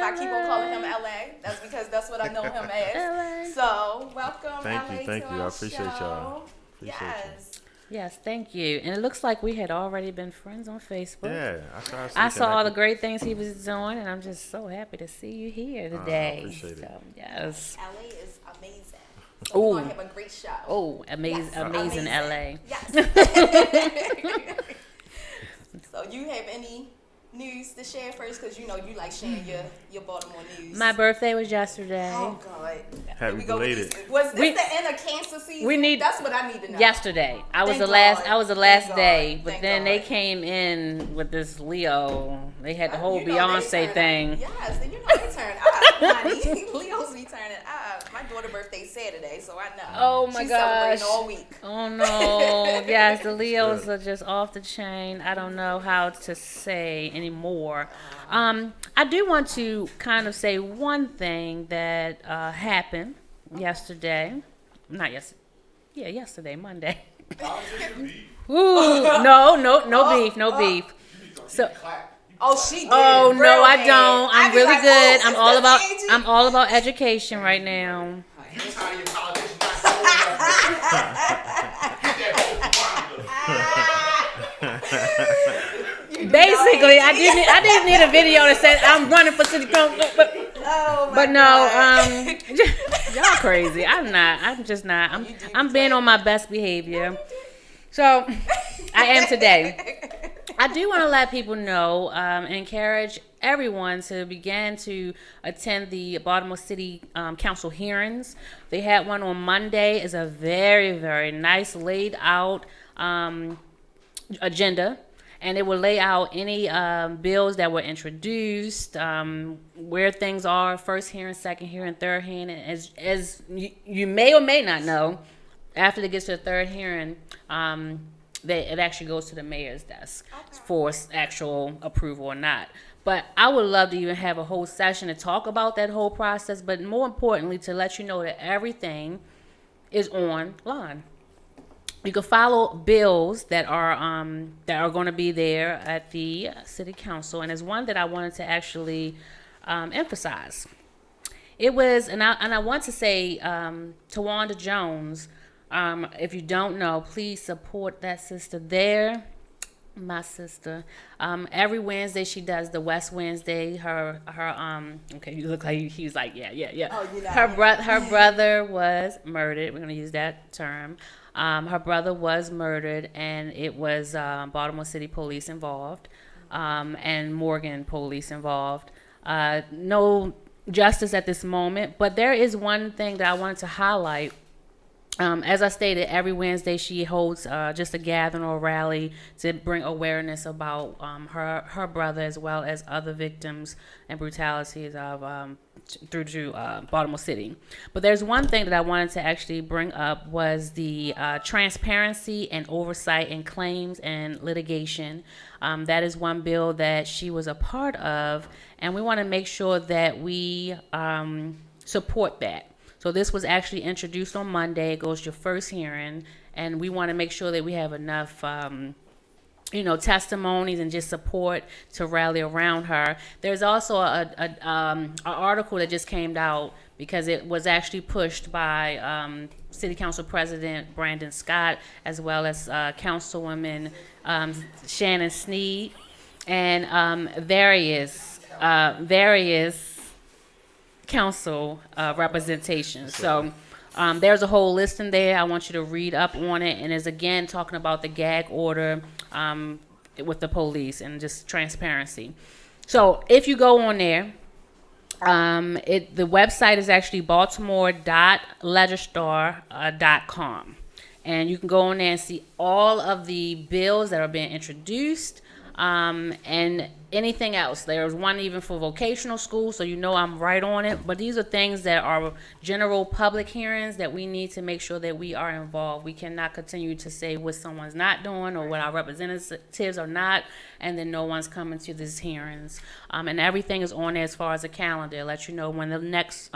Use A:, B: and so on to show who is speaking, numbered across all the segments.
A: I keep on calling him LA. That's because that's what I know him as.
B: LA.
A: So, welcome,
C: Thank
A: LA,
C: you, thank
A: to
C: you.
A: our
C: I appreciate
A: show.
C: y'all. Appreciate
A: Yes.
B: Yes, thank you. And it looks like we had already been friends on Facebook.
C: Yeah,
B: I saw all the great things he was doing, and I'm just so happy to see you here today.
C: I appreciate it.
B: So, yes.
A: LA is amazing. So we're going to have a great show.
B: Oh, amazing,
A: Yes,
B: amazing LA.
A: Yes. So you have any news to share first? Because you know you like sharing your Baltimore news.
B: My birthday was yesterday.
A: Oh, God.
C: Happy belated.
A: Was this the end of cancer season? That's what I need to know.
B: Yesterday. I was
A: Thank
B: the last
A: God.
B: day, but
A: Thank
B: then
A: God.
B: they came in with this Leo. They had the whole
A: You know,
B: Beyonce
A: they turn
B: thing.
A: Up. Yes, and you know they turn up, honey. Leo's be turning up. My daughter's birthday Saturday, so I know.
B: Oh my
A: She's
B: gosh.
A: celebrating all week.
B: Oh no. Yes, the Leos are just off the chain. I don't know how to say anymore. I do want to kind of say one thing that happened yesterday. Not yesterday. Yeah, yesterday, Monday. Ooh, no beef. So
A: She did.
B: oh
A: Real
B: no, I
A: bad.
B: don't. I'm
A: be
B: really
A: like,
B: good.
A: oh,
B: I'm all about education right now. Basically, I didn't need a video that said I'm running for city council, but no, y'all crazy. I'm just not. I'm being on my best behavior. So I am today. I do want to let people know, encourage everyone to begin to attend the Baltimore City Council hearings. They had one on Monday. It's a very, very nice laid out agenda. And it will lay out any bills that were introduced, where things are, first hearing, second hearing, third hearing. And as you may or may not know, after it gets to the third hearing, it actually goes to the mayor's desk for actual approval or not. But I would love to even have a whole session to talk about that whole process, but more importantly, to let you know that everything is online. You can follow bills that are going to be there at the city council, and there's one that I wanted to actually emphasize. It was, and I want to say, Tawanda Jones. If you don't know, please support that sister there. My sister. Every Wednesday she does the West Wednesday. Her okay, you look like he's like yeah.
A: Oh, you know.
B: Her brother was murdered. We're gonna use that term. Her brother was murdered, and it was Baltimore City Police involved, and Morgan Police involved. No justice at this moment, but there is one thing that I wanted to highlight. As I stated, every Wednesday she holds just a gathering or rally to bring awareness about her brother as well as other victims and brutalities of through to Baltimore City. But there's one thing that I wanted to actually bring up was the transparency and oversight in claims and litigation. That is one bill that she was a part of, and we want to make sure that we support that. So this was actually introduced on Monday. It goes to your first hearing, and we want to make sure that we have enough, testimonies and just support to rally around her. There's also an article that just came out because it was actually pushed by City Council President Brandon Scott, as well as Councilwoman Shannon Sneed, and various council representation. So there's a whole list in there. I want you to read up on it, and is again talking about the gag order with the police and just transparency. So if you go on there, the website is actually baltimore.legistar.com, and you can go on there and see all of the bills that are being introduced, and anything else. There's one even for vocational school, so you know I'm right on it. But these are things that are general public hearings that we need to make sure that we are involved. We cannot continue to say what someone's not doing or what our representatives are not, and then no one's coming to these hearings. And everything is on there as far as a calendar. It lets you know when the next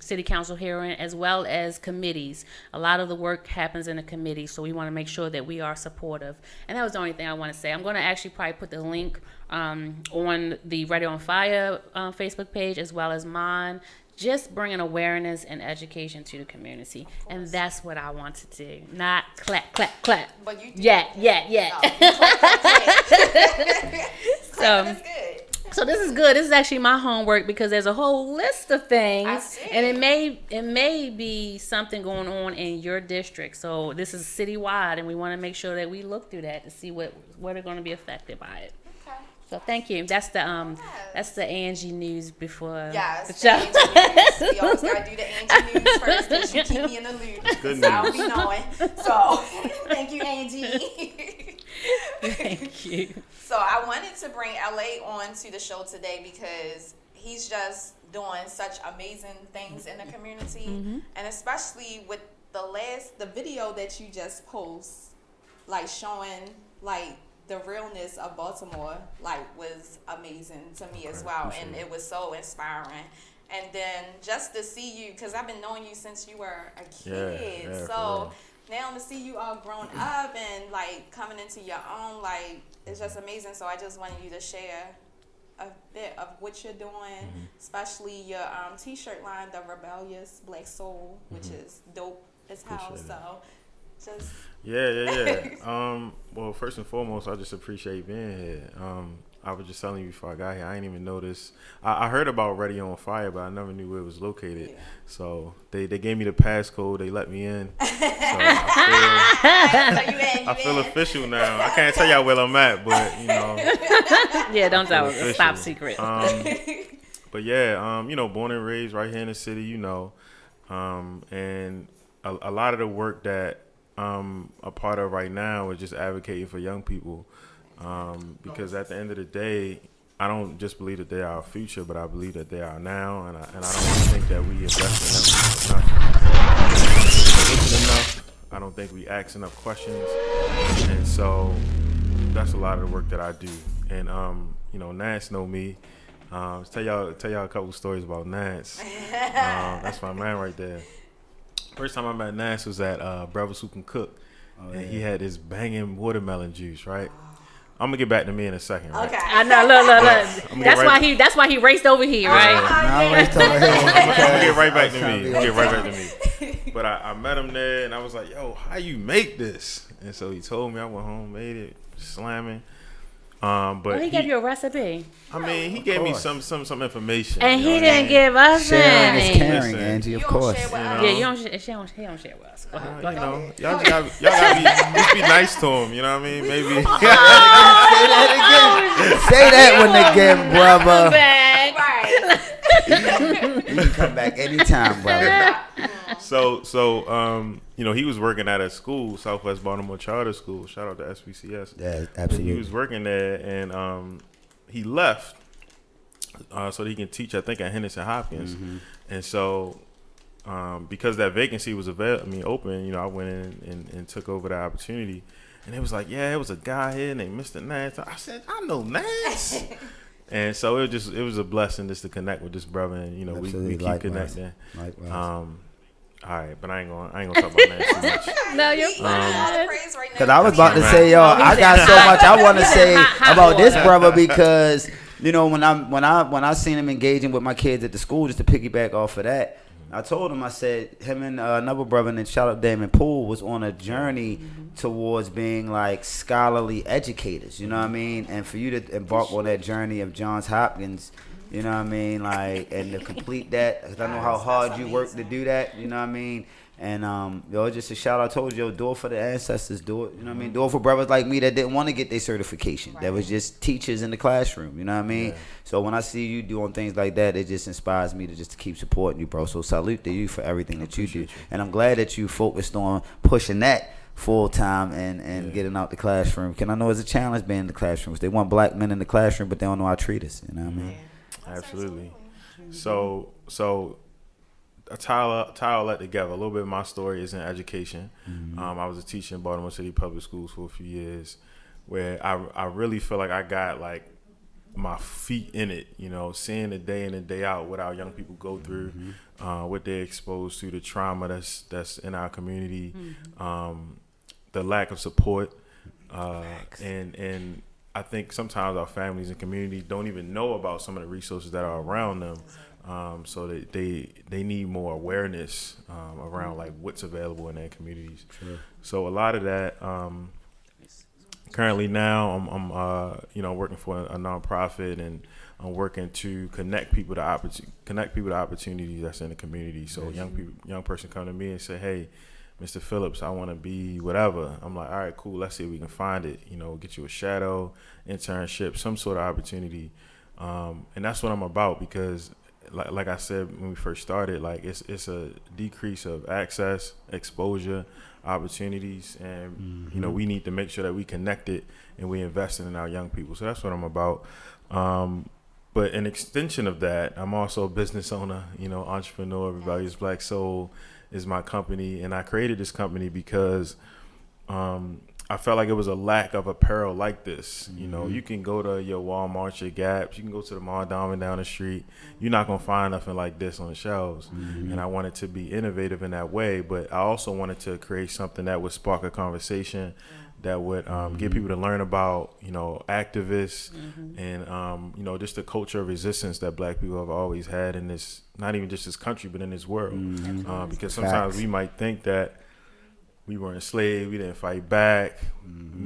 B: city council hearing, as well as committees. A lot of the work happens in the committee, so we want to make sure that we are supportive. And that was the only thing I want to say. I'm going to actually probably put the link on the Radio on Fire Facebook page as well as mine, just bringing awareness and education to the community. And that's what I want to do. Not clap, clap, clap.
A: But you do.
B: Yeah.
A: No, you clap, clap.
B: So,
A: That's good.
B: so this is good. This is actually my homework because there's a whole list of
A: I
B: things,
A: see.
B: and it may be something going on in your district. So this is citywide, and we want to make sure that we look through that to see what are going to be affected by it.
A: Okay.
B: So thank you. That's the Angie news before
A: Yes,
B: the
A: the
B: show.
A: Angie news. We always gotta do the Angie news first because you keep me in the loop.
C: Good
A: So I'll
C: news.
A: be knowing. So thank you, Angie.
B: Thank you.
A: So I wanted to bring LA on to the show today because he's just doing such amazing things in the community, and especially with the video that you just post, like showing like the realness of Baltimore, like was amazing to me as well, and it was so inspiring. And then just to see you, because I've been knowing you since you were a kid,
C: Yeah,
A: so now to see you all grown up and like coming into your own, like it's just amazing. So I just wanted you to share a bit of what you're doing, especially your t-shirt line, the Rebellious Black Soul, which is dope as hell.
C: Appreciate
A: So just
C: Yeah. Well, first and foremost, I just appreciate being here. I was just telling you before I got here, I didn't even know this. I heard about Radio on Fire, but I never knew where it was located.
A: Yeah.
C: So they gave me the passcode. They let me in. So I feel official now. I can't tell y'all where I'm at, but you know.
B: Yeah, don't tell us.
C: official.
B: It's top secret.
C: But yeah, born and raised right here in the city, and a lot of the work that I'm a part of right now is just advocating for young people, because at the end of the day, I don't just believe that they are our future, but I believe that they are now, and I don't think that we invest in them enough. I don't think we ask enough questions, and so that's a lot of the work that I do. And Nance know me. Tell y'all a couple stories about Nance. That's my man right there. First time I met Nance was at Brothers Who Can Cook, and he had this banging watermelon juice, right? I'm gonna get back to me in a second, right?
A: okay.
B: I know. Look. That's why he raced over here, right?
C: I'm gonna get right back to me. But I met him there, and I was like, "Yo, how you make this?" And so he told me. I went home, made it, slamming. But
B: he gave you a recipe.
C: I mean, he gave me some information.
B: And
C: you know
B: he
C: what I
B: didn't
C: mean?
B: give us
D: Sharing is
B: any.
D: caring,
C: Listen,
D: Angie, of
A: You don't
D: course.
A: share with us.
B: Yeah, he don't share with us. Go ahead.
C: You know, y'all gotta be nice to him. You know what I mean? Maybe.
D: Say that one again, brother.
B: Back.
A: Right.
D: You can come back anytime, brother.
C: So he was working at a school, Southwest Baltimore Charter School. Shout out to SBCS.
D: Yeah,
C: He
D: absolutely.
C: was working there, and he left so that he can teach, I think, at Henderson Hopkins. And so, because that vacancy was open, I went in and took over the opportunity. And it was like, yeah, it was a guy here named Mr. Nance. I said, I know Nance. And so it was a blessing just to connect with this brother, and we keep connecting.
D: Likewise.
C: All right, but I ain't gonna talk about Nance too much.
B: No, you're
A: All the
B: fine.
A: praise right now.
D: Because I was about to say, y'all, I got so much I want to say about this brother, because when I seen him engaging with my kids at the school, just to piggyback off of that, I told him, I said, him and another brother, and shout out Damon Poole, was on a journey towards being like scholarly educators, you know what I mean? And for you to embark on that journey of Johns Hopkins, you know what I mean? Like, and to complete that, because I know how hard you work to do that, you know what I mean? And, just a shout out. I told you, do it for the ancestors, do it, you know what I mean? Do it for brothers like me that didn't want to get their certification. That was just teachers in the classroom, you know what I mean? Yeah. So when I see you doing things like that, it just inspires me to keep supporting you, bro. So salute to you for everything that you do. And I'm glad that you focused on pushing that full time and getting out the classroom. Because I know it's a challenge being in the classrooms. They want black men in the classroom, but they don't know how to treat us, you know what I mean?
A: Yeah.
C: Absolutely. So a tie all that together. A little bit of my story is in education. I was a teacher in Baltimore City Public Schools for a few years, where I really feel like I got like my feet in it, seeing the day in and day out what our young people go through, what they're exposed to, the trauma that's in our community, the lack of support, and I think sometimes our families and communities don't even know about some of the resources that are around them. So they need more awareness around like what's available in their communities.
D: Sure.
C: So a lot of that. Currently now, I'm working for a nonprofit, and I'm working to connect people to opportunities that's in the community. So young person come to me and say, "Hey, Mr. Phillips, I want to be whatever." I'm like, "All right, cool. Let's see if we can find it. Get you a shadow, internship, some sort of opportunity." And that's what I'm about, because like I said when we first started, like it's a decrease of access, exposure, opportunities, and we need to make sure that we connect it and we invest in our young people. So that's what I'm about. But an extension of that, I'm also a business owner, entrepreneur. Rebellious Black Soul is my company, and I created this company because I felt like it was a lack of apparel like this. You can go to your Walmart, your Gaps, you can go to the Mall down the street. You're not going to find nothing like this on the shelves. And I wanted to be innovative in that way, but I also wanted to create something that would spark a conversation, that would get people to learn about, activists and, just the culture of resistance that Black people have always had in this, not even just this country, but in this world. Because sometimes we might think that we were enslaved, we didn't fight back.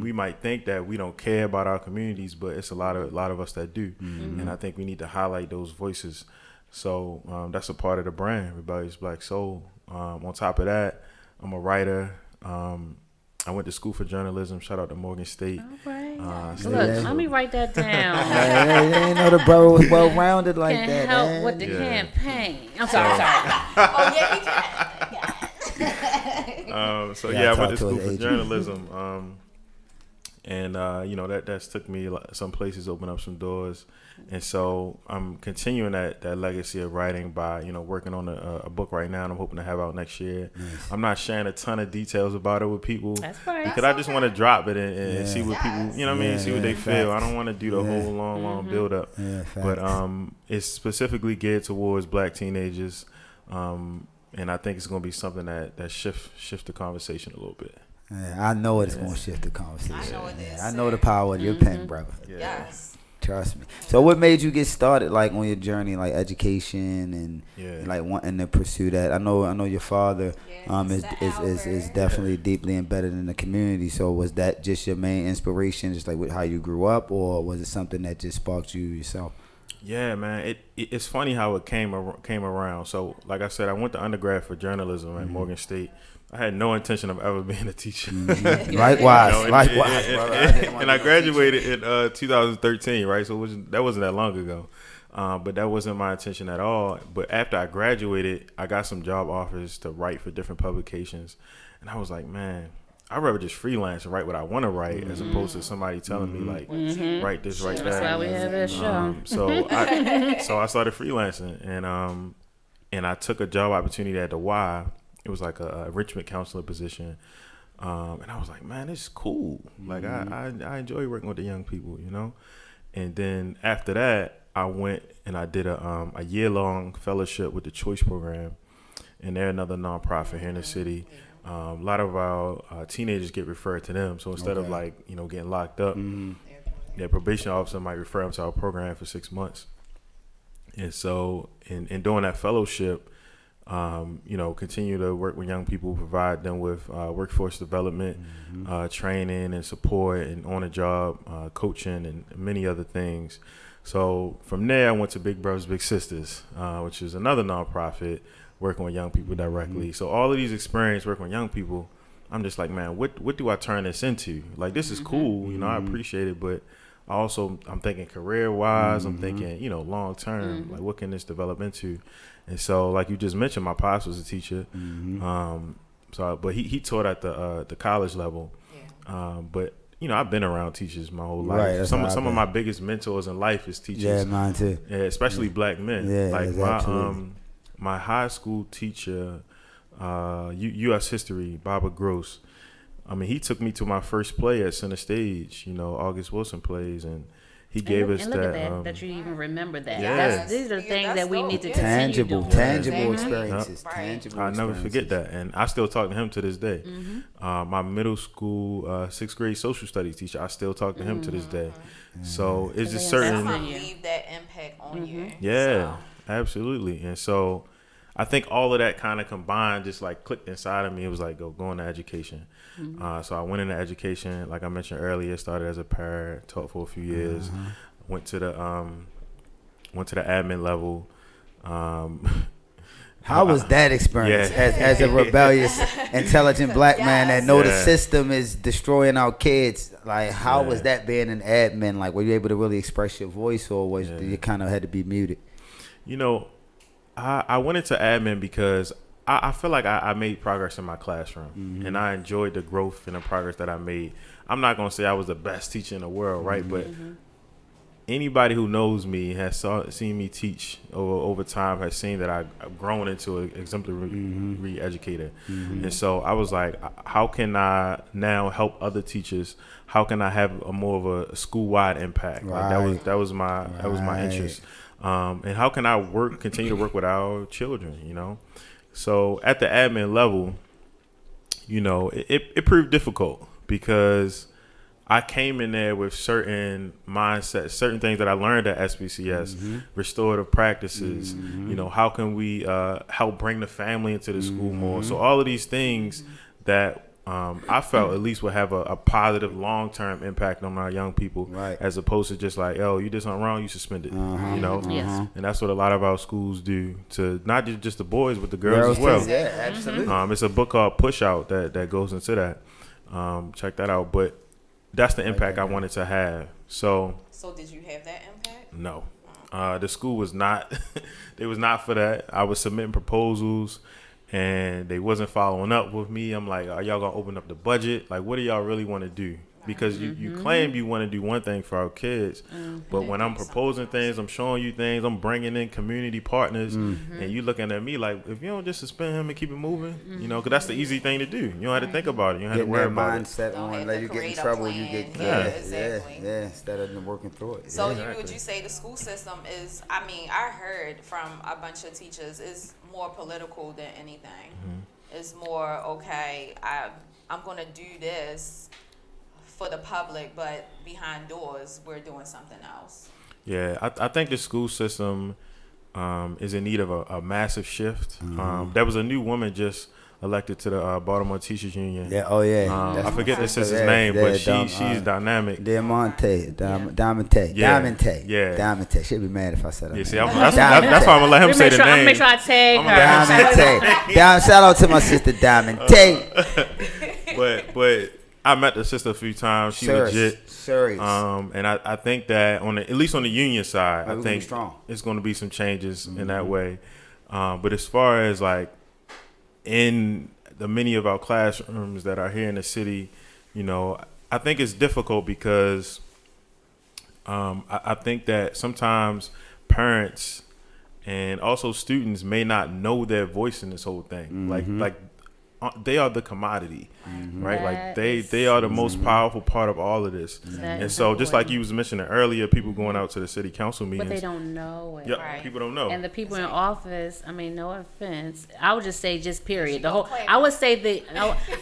C: We might think that we don't care about our communities, but it's a lot of us that do. And I think we need to highlight those voices. So that's a part of the brand, Rebellious Black Soul. On top of that, I'm a writer. I went to school for journalism. Shout out to Morgan State.
B: All right. Look, let me write that down.
D: I didn't know the brother was well rounded like
B: Can't
D: that.
B: help
D: man.
B: with the campaign. I'm sorry.
A: Oh yeah, he can.
C: I went to school for journalism, and that's took me some places, opened up some doors, and so I'm continuing that legacy of writing by working on a book right now, and I'm hoping to have out next year. Nice. I'm not sharing a ton of details about it with people.
B: That's right.
C: Because I just want to drop it and see what people, see what they feel. I don't want to do the whole long build up. But it's specifically geared towards Black teenagers. And I think it's going to be something that shifts the conversation a little bit.
D: Yeah, I know it's going to shift the conversation.
A: I know it is.
D: I know the power of your pen, brother.
C: Yeah.
A: Yes.
D: Trust me. So what made you get started, like, on your journey, like education and like wanting to pursue that? I know your father is definitely deeply embedded in the community. So was that just your main inspiration, just like with how you grew up, or was it something that just sparked you yourself?
C: Yeah, man. It's funny how it came around. So, like I said, I went to undergrad for journalism at Morgan State. I had no intention of ever being a teacher.
D: Likewise, likewise.
C: And I graduated in 2013, right? So that wasn't that long ago. But that wasn't my intention at all. But after I graduated, I got some job offers to write for different publications. And I was like, man, I'd rather just freelance and write what I want to write as opposed to somebody telling me, like, write this, write that.
B: That's why we have this show.
C: So I started freelancing, and I took a job opportunity at the Y. It was like a enrichment counselor position. And I was like, man, this is cool. Like, I enjoy working with the young people, And then after that, I went and I did a year-long fellowship with the Choice Program. And they're another nonprofit here in the city. A lot of our teenagers get referred to them. So instead of getting locked up, their probation officer might refer them to our program for 6 months. And so in doing that fellowship, continue to work with young people, provide them with workforce development, training and support, and on the job coaching, and many other things. So from there, I went to Big Brothers Big Sisters, which is another nonprofit working with young people directly. So all of these experiences working with young people, I'm just like, man, what do I turn this into? Like, this is cool, I appreciate it, but I'm thinking career wise, I'm thinking, long term, like what can this develop into? And so, like you just mentioned, my pops was a teacher. But he taught at the college level. But I've been around teachers my whole life.
D: Right,
C: some of my biggest mentors in life is teachers.
D: Yeah, mine too.
C: Yeah, especially Black men.
D: Yeah,
C: like my high school teacher, U.S. history, Barbara Gross. I mean, he took me to my first play at Center Stage. August Wilson plays, and he gave us
B: and look
C: that.
B: at that you even remember that.
C: Yeah.
B: These are things that we need to
D: tangible
B: continue doing.
D: tangible
A: Exactly.
D: experiences.
A: Right.
D: Tangible
C: I'll never forget
D: experiences.
C: that, and I still talk to him to this day. My middle school sixth grade social studies teacher, I still talk to him to this day. So it's just
B: That's
C: certain.
A: That's gonna leave that impact on you.
C: Yeah,
A: So,
C: absolutely. And so I think all of that kind of combined just like clicked inside of me. It was like, go into education. So I went into education, like I mentioned earlier, started as a parent, taught for a few years, went to the admin level.
D: How was that experience as a rebellious, intelligent black man that know the system is destroying our kids? Like, how was that being an admin? Like, were you able to really express your voice, or was you kind of had to be muted?
C: You know, I went into admin because I feel like I made progress in my classroom, and I enjoyed the growth and the progress that I made. I'm not going to say I was the best teacher in the world, right? But anybody who knows me has seen me teach over time, has seen that I've grown into an exemplary educator. And so I was like, how can I now help other teachers? How can I have a more of a school-wide impact? Like that was my interest. And how can I continue to work with our children, you know? So at the admin level, you know, it proved difficult because I came in there with certain mindsets, certain things that I learned at SBCS, restorative practices, you know, how can we help bring the family into the school more? So all of these things that I felt at least would have a positive long-term impact on our young people, as opposed to just like, oh, you did something wrong, you suspended, you know? And that's what a lot of our schools do to not just the boys, but the girls as well.
D: Yeah, absolutely.
C: It's a book called Push Out that goes into that. Check that out. But that's the impact I wanted to have. So
A: did you have that impact?
C: No. The school was not, they was not for that. I was submitting proposals and they wasn't following up with me. I'm like, are y'all gonna open up the budget? Like, what do y'all really want to do? Because you claim you want to do one thing for our kids, but when I'm proposing things, I'm showing you things, I'm bringing in community partners, and you looking at me like, if you don't just suspend him and keep it moving, you know, because that's the easy thing to do. You don't have to think about it. You don't have to worry about it.
D: Mindset on, let you get in trouble, you get instead of working through it.
A: So would you say the school system is? I mean, I heard from a bunch of teachers is more political than anything. It's more I'm going to do this for the public, but behind doors we're doing something else.
C: Yeah, I think the school system is in need of a massive shift. There was a new woman just elected to the Baltimore Teachers Union. I forget the sister's name, but she's dynamic.
D: Diamante. She'd be mad if I said her name.
C: See, that's why I'm gonna let him say the name.
B: Make sure I tag her.
D: Diamante. Shout out to my sister Diamante.
C: But I met the sister a few times. She legit.
D: Serious.
C: And I think that at least on the union side, I think it's going to be some changes in that way. But as far as like in the many of our classrooms that are here in the city, you know, I think it's difficult because I think that sometimes parents and also students may not know their voice in this whole thing. Like they are the commodity, right? Like they are the most powerful part of all of this. And so just like you was mentioning earlier, people going out to the city council meetings.
B: But they don't know it.
C: Yep, people don't know.
B: And the people in office, I mean, no offense, I would just say just period. I would say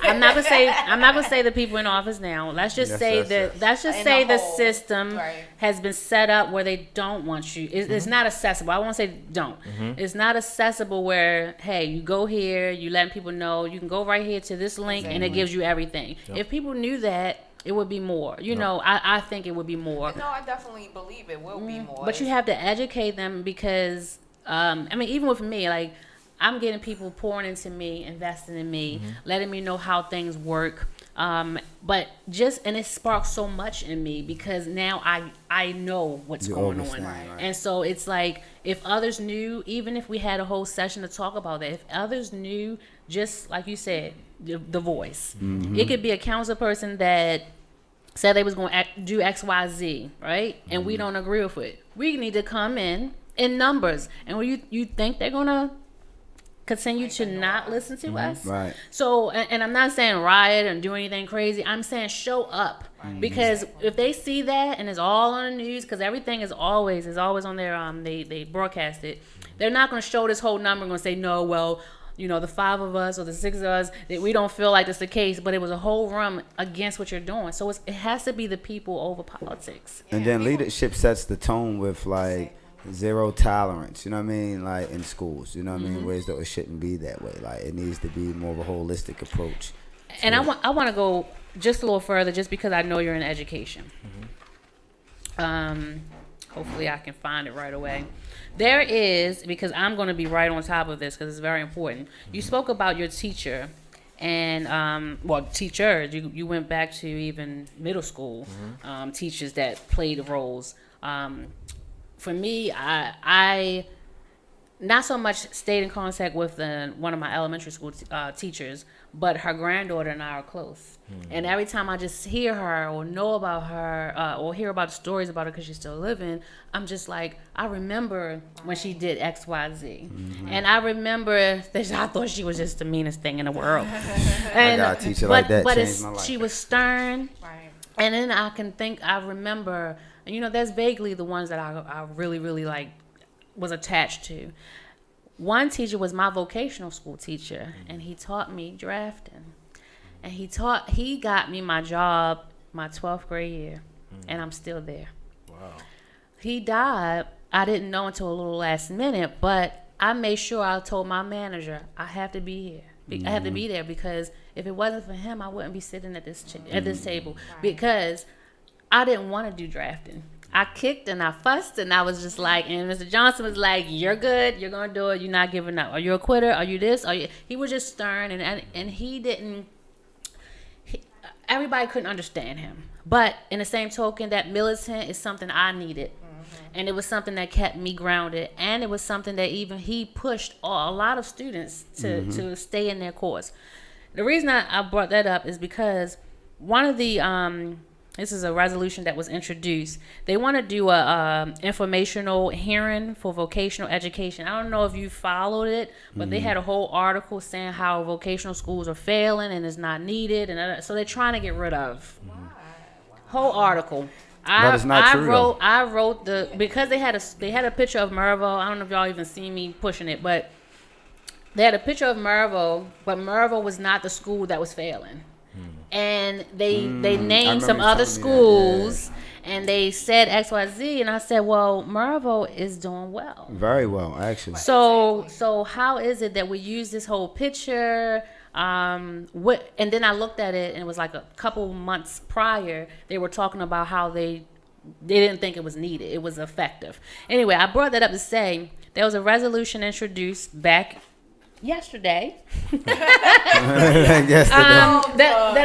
B: I'm not gonna say the people in office now. Let's just say the system has been set up where they don't want you. It's not accessible. I won't say don't. It's not accessible where, hey, you go here, you letting people know you can go right here to this link and it gives you everything. If people knew that, it would be more. You know, I think it would be more.
A: No, I definitely believe it will be more.
B: But you have to educate them because, I mean, even with me, like, I'm getting people pouring into me, investing in me, letting me know how things work. But and it sparks so much in me because now I know what's going on. Right. And so it's like, if others knew, even if we had a whole session to talk about that, if others knew, just like you said, the voice, it could be a council person that said they was going to do X, Y, Z, right? And we don't agree with it. We need to come in numbers. And when you think they're going to continue to not listen to us.
D: Right.
B: So, and I'm not saying riot and do anything crazy. I'm saying show up Because if they see that and it's all on the news, because everything is always on their they broadcast it. They're not going to show this whole number and going to say no. Well, the 5 of us or the 6 of us that we don't feel like that's the case, but it was a whole room against what you're doing. So it has to be the people over politics.
D: And then leadership sets the tone with like zero tolerance. You know what I mean? Like in schools. You know what I mean? Whereas though it shouldn't be that way. Like it needs to be more of a holistic approach.
B: And I want to go just a little further, just because I know you're in education. Hopefully I can find it right away. There is, because I'm going to be right on top of this because it's very important. You spoke about your teacher and, teachers. You went back to even middle school teachers that played roles. For me, I not so much stayed in contact with one of my elementary school teachers, but her granddaughter and I are close. And every time I just hear her or know about her or hear about stories about her because she's still living, I'm just like, I remember when she did X, Y, Z. And I remember that I thought she was just the meanest thing in the world. And,
D: I got a teacher like that, changed my life.
B: She was stern.
A: Right.
B: And then I remember, that's vaguely the ones that I really, really like was attached to. One teacher was my vocational school teacher, and he taught me drafting. And he got me my job my 12th grade year, and I'm still there.
C: Wow.
B: He died. I didn't know until a little last minute, but I made sure I told my manager, I have to be here. I have to be there because if it wasn't for him, I wouldn't be sitting at this table because I didn't want to do drafting. I kicked and I fussed and I was just like, and Mr. Johnson was like, you're good, you're going to do it, you're not giving up. Are you a quitter? Are you this? He was just stern and he didn't, everybody couldn't understand him. But in the same token, that militant is something I needed. And it was something that kept me grounded. And it was something that even he pushed a lot of students to stay in their course. The reason I brought that up is because one of the, this is a resolution that was introduced. They want to do a informational hearing for vocational education. I don't know if you followed it, but they had a whole article saying how vocational schools are failing and it's not needed, and so they're trying to get rid of. Whole article.
D: But it's not true.
B: I wrote because they had a picture of Mervo. I don't know if y'all even see me pushing it, but they had a picture of Mervo, but Mervo was not the school that was failing. And they named some other schools, and they said XYZ, and I said, well, Mervo is doing well.
D: Very well, actually.
B: So how is it that we use this whole picture? And then I looked at it, and it was like a couple months prior, they were talking about how they didn't think it was needed. It was effective. Anyway, I brought that up to say there was a resolution introduced back yesterday that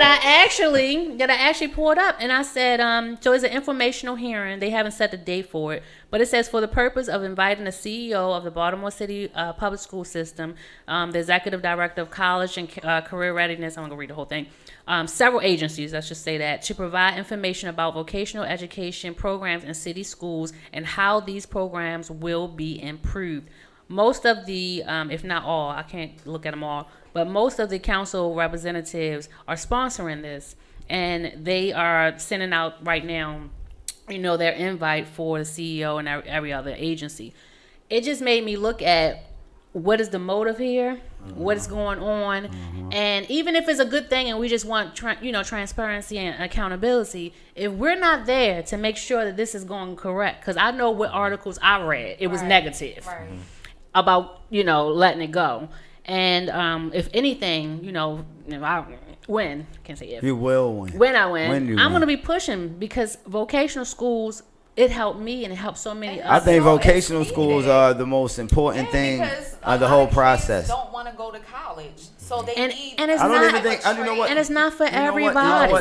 B: I actually pulled up, and I said so it's an informational hearing. They haven't set the date for it, but it says for the purpose of inviting the CEO of the Baltimore City public school system, the executive director of college and career readiness, I'm gonna read the whole thing, several agencies, let's just say that, to provide information about vocational education programs in city schools and how these programs will be improved. Most of the, if not all, I can't look at them all, but most of the council representatives are sponsoring this, and they are sending out right now, their invite for the CEO and every other agency. It just made me look at what is the motive here, what is going on, and even if it's a good thing and we just want, transparency and accountability, if we're not there to make sure that this is going correct, because I know what articles I read, it was negative. Right. About letting it go, and if anything, if I win, can't say if
D: you will win.
B: When I win, I'm gonna be pushing because vocational schools, it helped me and it helped so many.
D: I think vocational schools are the most important thing of the whole process.
A: Don't want to go to college, so they need.
B: And it's
D: I don't
B: not,
D: even think. You know what?
B: And it's not for everybody.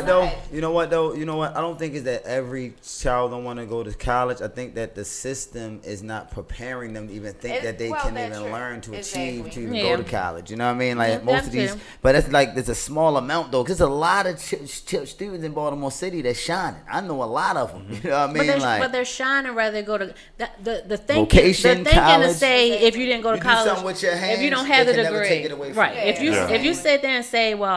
D: You know what though? I don't think it's that every child don't want to go to college. I think that the system is not preparing them to even think that they can even learn to achieve to even go to college. You know what I mean? Like most of these, but it's like there's a small amount though, because a lot of students in Baltimore City that's shining. I know a lot of them. You know what I mean? But
B: they're shining rather than go to the thinking. The thinking to say if you didn't go to college, if you don't have the degree,
D: never take it away from
B: right.
D: you.
B: If you sit there and say, well,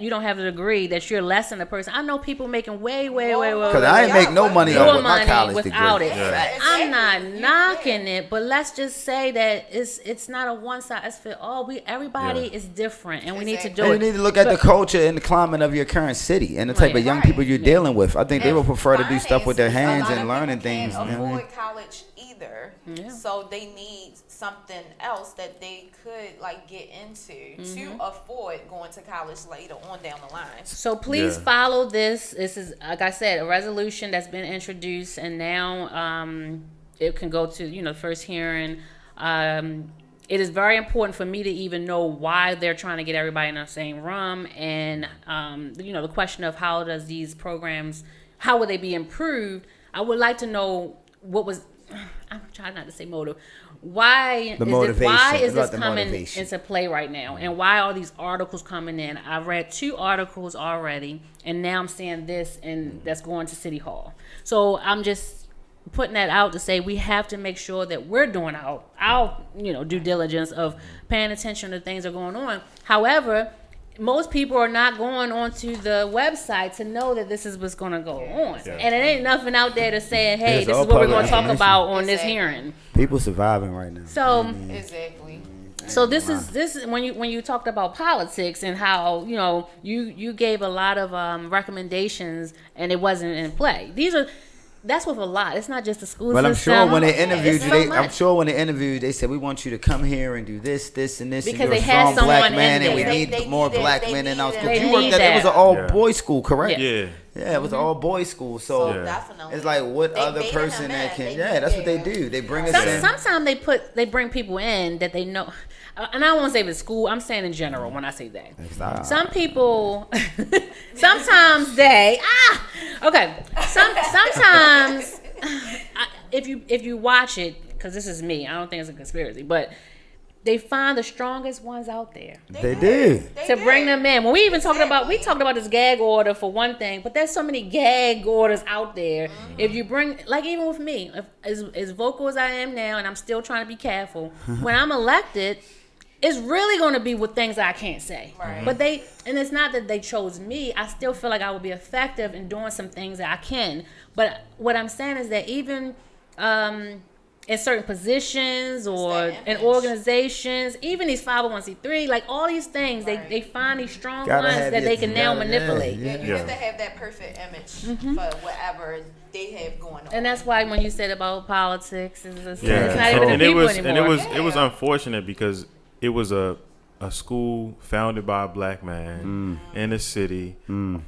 B: you don't have a degree, that you're less than a person. I know people making way.
D: Because I ain't make no money off with my college
B: without
D: degree.
B: it. Yeah. I'm not knocking it, but let's just say that it's not a one size fit all. Everybody is different, and we need to do it.
D: You need to look at the culture and the climate of your current city and the type of young people you're dealing with. I think they would prefer to do stuff with their hands and learning things.
A: Can't afford college either, so they need something else that they could like get into to afford going to college later on down the line.
B: So please follow this. This is, like I said, a resolution that's been introduced, and now it can go to first hearing. It is very important for me to even know why they're trying to get everybody in the same room, and the question of how does these programs, how would they be improved? I would like to know what was. I'm trying not to say motive. Why is this coming into play right now, and why are these articles coming in? I read 2 articles already, and now I'm seeing this, and that's going to City Hall. So I'm just putting that out to say we have to make sure that we're doing our due diligence of paying attention to things that are going on. However, most people are not going onto the website to know that this is what's going to go on. Yeah. And it ain't nothing out there to say, hey, this is what we're going to talk about on this hearing.
D: People surviving right now.
B: So
A: exactly.
B: So this is when you talked about politics and how you gave a lot of recommendations and it wasn't in play. That's with a lot. It's not just the school system.
D: But I'm sure when they interviewed you, they said we want you to come here and do this, and this.
B: Because
D: and
B: they had someone
D: black man, and we need more black men in our school. You worked at it was an all boys school, correct?
C: Yeah,
D: it was an all boys school. So
A: definitely,
D: it's like what other person that can? Yeah, that's what they do. They bring us in.
B: Sometimes they bring people in that they know. And I don't want to say it's school. I'm saying in general when I say that. Some people, sometimes sometimes if you watch it, because this is me, I don't think it's a conspiracy, but they find the strongest ones out there.
D: They do.
B: To bring them in. When we talked about this gag order for one thing, but there's so many gag orders out there. Mm-hmm. If you bring, like even with me, as vocal as I am now, and I'm still trying to be careful, when I'm elected, it's really going to be with things I can't say. Right. But and it's not that they chose me. I still feel like I will be effective in doing some things that I can. But what I'm saying is that even in certain positions or in organizations, even these 501c3, like all these things, they find these strong ones that they can now manipulate.
A: You have to have that perfect image for whatever they have going on.
B: And that's why when you said about politics, it's not
C: even
B: the people anymore.
C: It was unfortunate because it was a school founded by a black man in the city,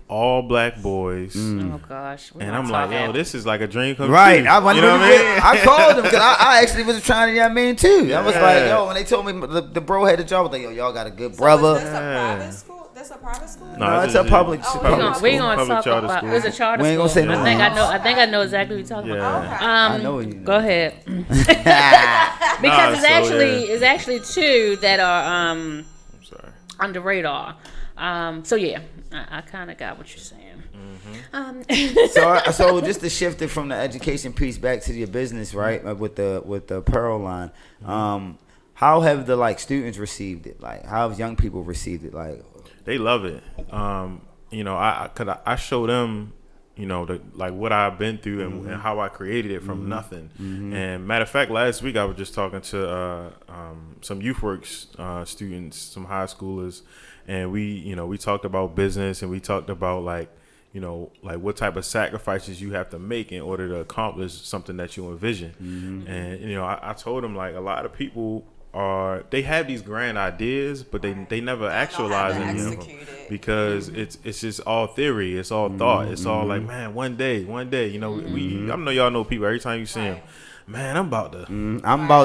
C: all black boys.
B: Oh gosh!
C: And I'm like, yo, this is like a dream come true.
D: Right? I called him because I actually was trying to too. Yeah. I was like, yo, when they told me the bro had the job, I was like, yo, y'all got a good brother.
A: So is this a private school? That's a private school?
D: No, it's a public school.
B: We ain't gonna talk about it's a charter school. We ain't gonna say no. I think I know exactly what you're talking about.
A: Okay.
D: I know you know.
B: Go ahead. Because it's actually 2 that are
C: I'm sorry.
B: under radar. So yeah, I kind of got what you're saying.
D: Mm-hmm. So just to shift it from the education piece back to your business, right? With the apparel line. How have the students received it? Like how have young people received it? Like
C: they love it. I show them, what I've been through and how I created it from nothing. Mm-hmm. And matter of fact, last week I was just talking to some youth works students, some high schoolers, and we talked about business and we talked about what type of sacrifices you have to make in order to accomplish something that you envision. Mm-hmm. And I told them a lot of people they have these grand ideas, but they never actualize them because it's just all theory, it's all thought, it's all like, man, one day, I know y'all know people every time you see them. Man, I'm about to.
B: Well,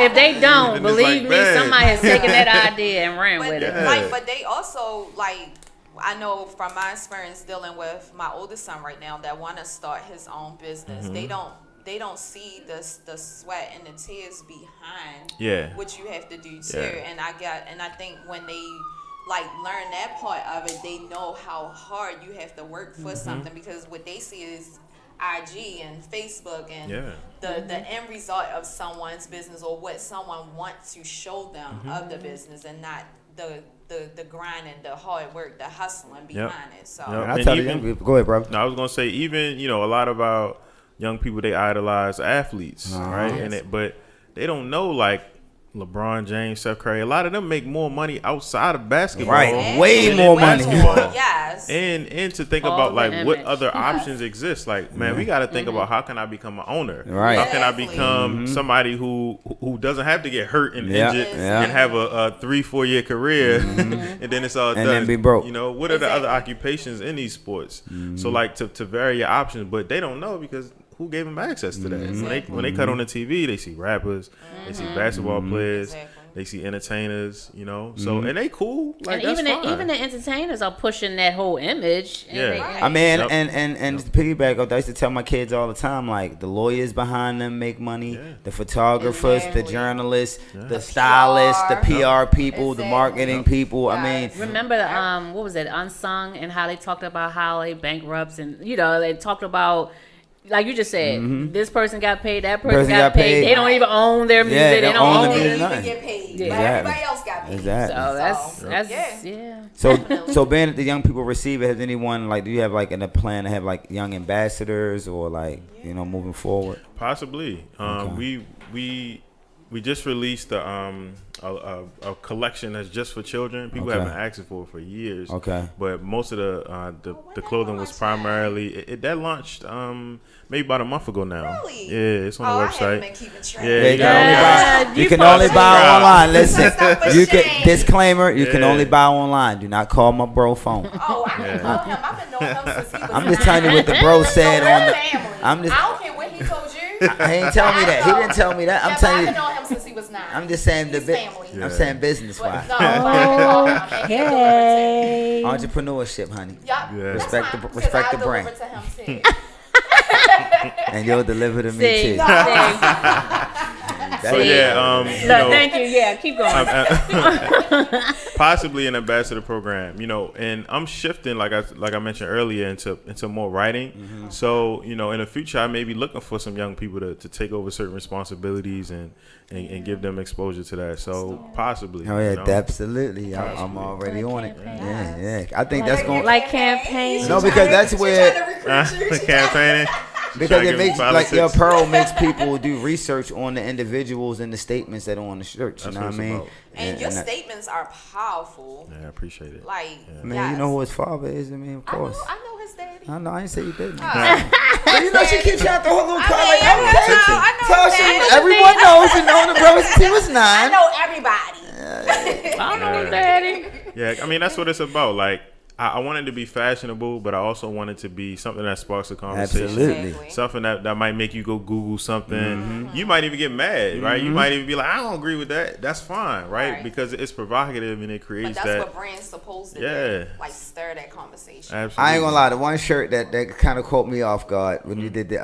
B: if they don't believe me, somebody has taken that idea and ran with it.
A: But they also I know from my experience dealing with my oldest son right now that want to start his own business. Mm-hmm. They don't see the sweat and the tears behind what you have to do too. And I think when they learn that part of it, they know how hard you have to work for something, because what they see is IG and Facebook and
C: Yeah.
A: the end result of someone's business or what someone wants to show them of the business, and not the grind and the hard work, the hustling behind it. So
C: Yep.
D: I
C: And
D: tell you,
C: even-
D: young people, go ahead, bro.
C: No, I was gonna say even a lot of our young people, they idolize athletes, right? But they don't know, like LeBron James, Steph Curry. A lot of them make more money outside of basketball,
D: Right. Way
C: than
D: more
C: in
D: money.
C: basketball.
A: Yes.
C: And to think
B: All
C: about
B: the
C: like what
B: image.
C: other options exist. Like, man, we got to think about how can I become an owner?
D: Right.
C: How can I
A: Exactly.
C: become somebody who doesn't have to get hurt and
D: Yeah.
C: injured
D: Yeah.
C: and have a 3-4 year career and then it's all
D: And
C: done.
D: then be broke.
C: What are the other
A: Exactly.
C: occupations in these sports? So like to vary your options, but they don't know because who gave them access to that? When they cut on the TV, they see rappers, they see basketball players,
A: Exactly.
C: they see entertainers, So and they cool. Like
B: And
C: that's
B: even
C: fine.
B: even the entertainers are pushing that whole image. And
C: Yeah.
B: they-
A: Right.
D: I mean,
C: Yep.
D: and to piggyback up, I used to tell my kids all the time, like the lawyers behind them make money, the photographers, the
A: Exactly.
D: journalists, the stylists, the PR people, the
A: Exactly.
D: marketing people. I mean,
A: Yes.
B: Remember, what was it, Unsung, and how they talked about how they bankrupts, and they talked about, like you just said, this person got paid, that person got paid. They don't even own their music.
D: they
B: they
D: don't own
B: don't
D: the
B: own
A: They
D: music.
B: it.
A: didn't
D: nothing.
A: even get paid.
B: Yeah.
A: But
D: Exactly.
A: everybody else got paid.
D: Exactly.
B: So that's
A: Yeah.
D: So being that the young people receive it, has anyone do you have a plan to have young ambassadors or moving forward?
C: Possibly.
D: Okay.
C: We just released a collection that's just for children. People
D: Okay.
C: have been asking for it for years.
D: Okay.
C: But most of the clothing was primarily that launched maybe about a month ago now.
A: Really?
C: Yeah, it's on
A: Oh,
C: the
A: I haven't
C: website.
A: been keeping track.
C: Yeah,
D: You can
B: Yeah.
D: only buy. You
B: You
D: can
B: post
D: only
B: it.
D: buy online. Listen,
A: Stop for
D: you can
A: shame.
D: disclaimer. You can
C: Yeah.
D: only buy online. Do not call my bro phone.
A: Oh, I didn't know him. I've been knowing him since he was
D: I'm just telling you what the bro said
A: So we're
D: on the.
A: family.
D: I'm just.
A: I don't care what he told you.
D: He ain't tell me that. He didn't tell me that. I'm
A: Yeah,
D: telling
A: but I've
D: you.
A: been knowing him since he was 9.
D: I'm just saying the
A: He's
D: bit.
A: family.
C: Yeah.
D: I'm saying business
A: But
D: wise.
A: no, but I can call him and he'll deliver
B: Hey.
D: Entrepreneurship, honey.
A: to you. Yup,
C: Yeah.
A: that's
D: Respect
A: fine,
D: the-
A: because
D: respect
A: I'll
D: the brand.
A: deliver to him too.
D: And you'll deliver to me
B: See,
D: too.
B: see.
D: That's
C: So
D: it.
C: yeah,
B: Look, thank you. Yeah, keep going.
C: possibly an ambassador program, and I'm shifting like I mentioned earlier into more writing.
D: Mm-hmm.
C: So in the future I may be looking for some young people to take over certain responsibilities and give them exposure to that. So possibly.
D: Oh yeah, absolutely. I'm already on it.
B: campaign.
D: Yeah. I think that's going.
B: Like campaigns.
D: No, because that's where
C: campaigning.
D: because
C: Trying to
D: it
C: get
D: makes
C: politics.
D: your pearl makes people do research on the individuals and the statements that are on the shirts. You
C: That's
D: know
C: what
D: what I
C: it's
D: mean?
C: about.
A: And your
D: that-
A: statements are powerful.
C: Yeah, I appreciate it.
A: Like,
D: I mean,
A: yes.
D: you know who his father is. I mean, of course.
A: I know his daddy.
D: I know. I didn't say you didn't.
A: Oh.
D: But you know, she keeps trying to throw her little
A: I
D: card
A: mean,
D: like,
A: I
D: oh,
A: know
D: so
A: his daddy.
D: everyone knows and known the brother since he was 9.
A: I know everybody.
B: I know, Daddy.
C: Yeah, I mean that's what it's about. Like I wanted to be fashionable, but I also wanted to be something that sparks a conversation.
D: Absolutely.
A: Exactly.
C: Something that might make you go Google something.
D: Mm-hmm.
C: You might even get mad, right? You might even be like, I don't agree with that. That's fine, right?
A: Right.
C: Because it's provocative and it
A: But
C: creates
A: that's
C: that.
A: what brands supposed to do.
C: Yeah.
A: Like, stir that conversation.
C: Absolutely.
D: I ain't gonna lie. The one shirt that kind of caught me off guard when you did the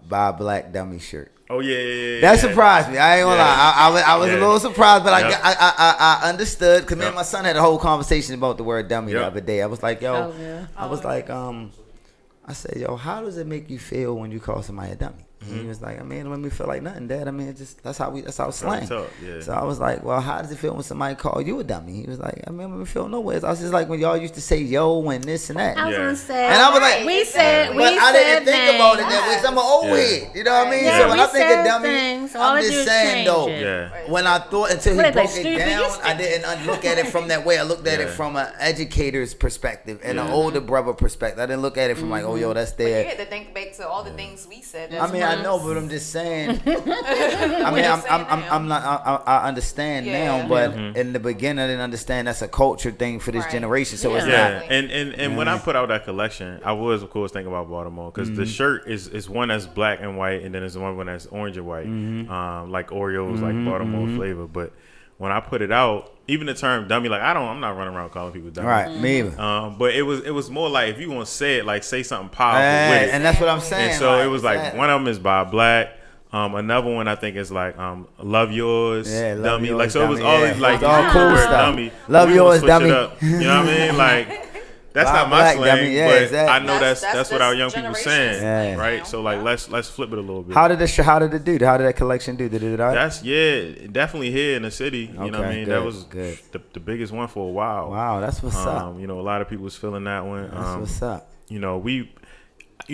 D: buy black dummy shirt.
C: Oh yeah.
D: That surprised me. I ain't gonna
C: Yeah.
D: lie. I was a
C: Yeah.
D: little surprised, but
C: Yep.
D: I understood because me and
C: Yep.
D: my son had a whole conversation about the word dummy the
C: Yep.
D: other day. I was like, yo,
B: Oh, yeah.
D: I was like, I said, yo, how does it make you feel when you call somebody a dummy? And he was like, I mean, it don't make me feel like nothing, Dad. I mean, it just that's how slang.
C: talk, yeah.
D: So I was like, well, how does it feel when somebody call you a dummy? He was like, I mean, it don't make me feel nowhere. I was just like when y'all used to say yo and this and that.
B: I was
C: Yeah.
B: gonna say.
D: And I was like,
B: we said,
A: But
B: we
D: But I didn't
B: said
D: think about it
B: things.
D: that way. 'Cause I'm an old
C: Yeah.
D: head. You know what I mean?
B: Yeah,
D: So when
B: we
D: I think
B: said
D: of dummy,
B: things. All
D: I'm
B: I
D: just
B: do is
D: saying
B: change
D: though.
B: it.
C: Yeah.
D: When I thought until
B: What
D: he
B: is that,
D: broke it
B: stupid?
D: down,
B: You
D: I didn't look at it from that way. I looked at it
C: Yeah.
D: from an educator's perspective and an
C: Yeah.
D: older brother perspective. I didn't look at it from like, oh yo, that's
A: But you
D: there.
A: had to think back to all the things we said.
D: I mean, I know, but I'm just saying. I mean,
A: just saying
D: I'm not. I understand
A: Yeah.
D: now, but in the beginning, I didn't understand that's a culture thing for this
A: Right.
D: generation. So it's
B: Yeah.
C: Yeah,
D: not.
A: Exactly.
C: and when I put out that collection, I was of course thinking about Baltimore because the shirt is one that's black and white, and then there's one that's orange and white, like Oreos, like Baltimore flavor. But when I put it out, even the term dummy, like I'm not running around calling people dummy.
D: Right, me either.
C: But it was more like if you want to say it, like say something powerful with it.
D: And that's what I'm saying.
C: And so it was like
D: exactly.
C: one of them is by Black. Another one I think is like love yours,
D: Yeah, love
C: dummy.
D: yours,
C: like so, it was
D: dummy,
C: always
D: yeah.
C: like
D: It's all cool
C: word
D: stuff.
C: dummy.
D: Love
C: We gonna
D: yours,
C: switch it
D: dummy.
C: up. You know what I mean? Like That's
D: Wow,
C: not my
D: black,
C: slang,
D: I mean, yeah,
C: but
D: exactly.
C: I know that's what our
A: this
C: young people
A: generation's
C: saying,
D: slang
C: right?
A: now.
C: So like
A: Yeah.
C: let's flip it a little bit.
D: How did it do? How did that collection do? Did it all right?
C: That's definitely here in the city. You know what I
D: Okay,
C: mean?
D: good,
C: That was
D: good.
C: the biggest one for a while.
D: Wow, that's what's up.
C: You know, a lot of people was feeling that one.
D: That's what's up.
C: You know, you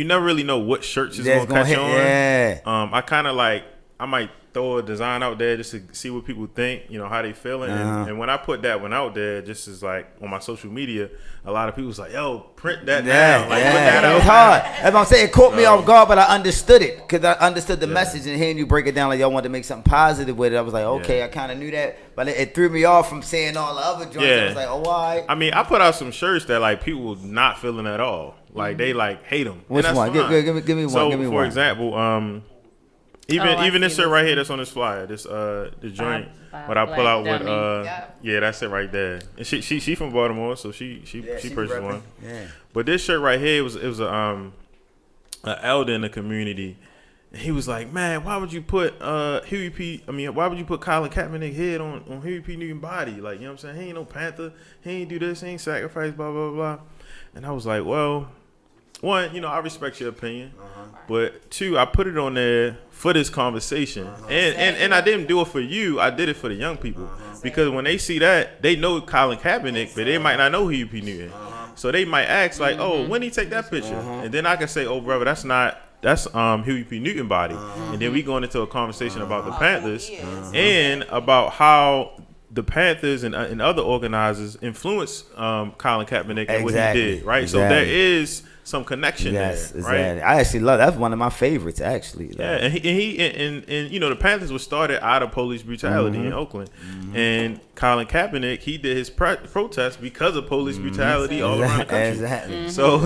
C: never really know what shirts is
D: Yeah, it's
C: gonna catch
D: gonna
C: on.
D: hit,
C: I kind of like I might throw a design out there just to see what people think, you know, how they feeling. And when I put that one out there, just as like on my social media, a lot of people was like, "Yo, print that down." Like, put that
D: it was hard. That's what I'm saying. It caught me off guard, but I understood it because I understood the message. And hearing you break it down like y'all wanted to make something positive with it, I was like, okay, I kind of knew that, but it threw me off from seeing all the other joints. I was like, oh, why?
C: I mean, I put out some shirts that like people were not feeling at all. Like they like hate them.
D: Which one? Give me one.
C: So
D: give me
C: for
D: one.
C: example, even this shirt right here that's on this flyer, this the joint what I pull out with yeah, that's it right there. And she from Baltimore, so she purchased one.
D: Yeah.
C: But this shirt right here it was a elder in the community. And he was like, "Man, why would you put why would you put Colin Kaepernick head on Huey P. Newton body? Like, you know what I'm saying? He ain't no Panther. He ain't do this. He ain't sacrifice. Blah blah blah." And I was like, "Well, one, you know, I respect your opinion, but two, I put it on there for this conversation, and I didn't do it for you. I did it for the young people because when they see that, they know Colin Kaepernick, but they might not know Huey P. Newton, so they might ask like, "Oh, when he take that picture?" And then I can say, "Oh, brother, that's Huey P. Newton body," and then we going into a conversation about the Panthers and about how the Panthers and other organizers influenced Colin Kaepernick and what he did, right? So there is some connection there, right?
D: I actually love that's one of my favorites, actually.
C: Yeah, and he you know the Panthers were started out of police brutality in Oakland, and Colin Kaepernick he did his protest because of police brutality all around the country.
D: Exactly.
C: So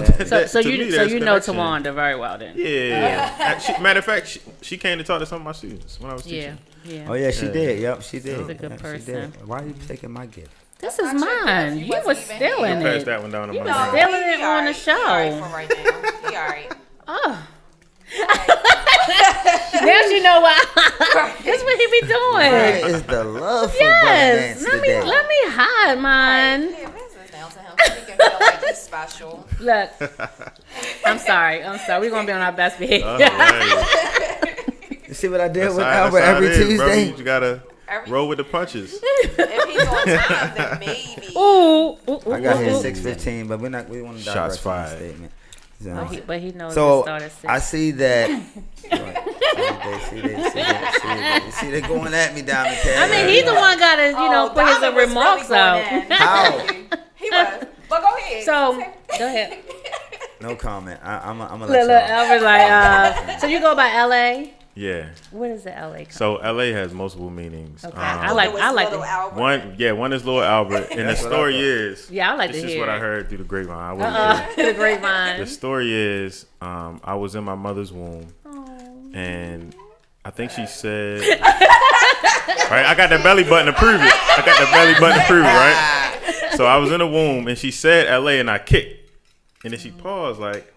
B: you know Tawanda very well then.
C: Yeah. Matter of fact, she came to talk to some of my students when I was teaching.
B: Yeah.
D: Oh yeah, she did. Yep, she did.
B: She's a good person.
D: Why are you taking my gift?
B: This is mine. You was stealing
C: Pass
B: it.
C: that one down to
B: You
C: my
B: was
C: man.
B: stealing it on the show.
A: He all right for right now. He all right.
B: Oh. Now you know why. That's what he be doing.
D: Where is the love for
B: Yes.
D: brother dance
B: Let me hide mine.
A: Yeah, business down to him so he can feel like he's special.
B: Look. I'm sorry. We're gonna be on our best behavior.
D: You see what I did
C: That's
D: with
C: how-
D: Albert
C: that's how
D: every
C: it is,
D: Tuesday?
C: bro. You just gotta roll with the punches.
A: If he's on time, then maybe.
B: Ooh.
D: I got here 6:15, but we want to digress
C: Shots
D: on
C: fired.
D: the statement.
B: But he knows
D: So
B: it started 6.
D: I see that. See, they going at me, Diamond Cat.
B: I mean, he's the one got to, put his
A: Donovan was
B: remarks
A: really
B: out.
A: going in.
D: How?
A: He was. But go ahead.
B: So, go ahead.
D: No comment. I'm gonna
B: Look,
D: let y'all.
B: I was like, so you go by L.A.?
C: Yeah.
B: What is the L.A.
C: So LA has multiple meanings.
B: Okay. I like
A: Little
B: it.
A: Albert.
C: One is Lord Albert, and the story is.
B: Yeah, I like to
C: This is
B: hear
C: what I
B: it.
C: heard through the grapevine. I wasn't there.
B: The grapevine.
C: The story is, I was in my mother's womb, and I think she said, right? I got the belly button to prove it. Right? So I was in the womb, and she said L.A., and I kicked, and then she paused, like,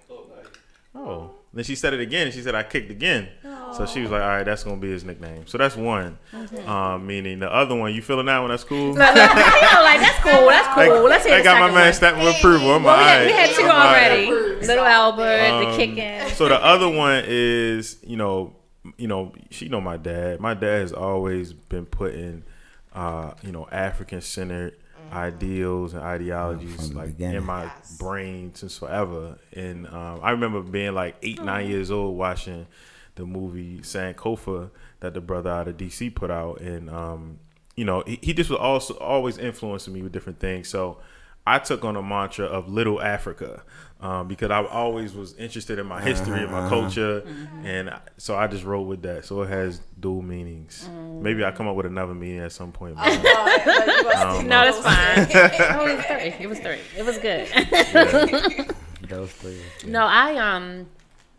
C: oh. Then she said it again, and she said I kicked again. So she was like, all right, that's going to be his nickname. So that's one. Meaning the other one, you feeling that one? That's cool?
B: Like, that's cool. Let's hear
C: I
B: the
C: got my
B: second
C: man
B: one.
C: stamping with approval. I'm
B: Well,
C: all
B: we
C: right.
B: had 2
C: I'm all right.
B: already. Little Albert, the kicking.
C: So the other one is, she know my dad. My dad has always been putting, African-centered ideals and ideologies like in my brain since forever. And I remember being like 8, 9 years old watching the movie Sankofa that the brother out of DC put out, and he just was also always influencing me with different things. So I took on a mantra of Little Africa because I always was interested in my history and my culture, and so I just rolled with that. So it has dual meanings. Maybe I come up with another meaning at some point. But
B: No, that's fine. No, it was 3. It was good.
D: Those three.
B: No,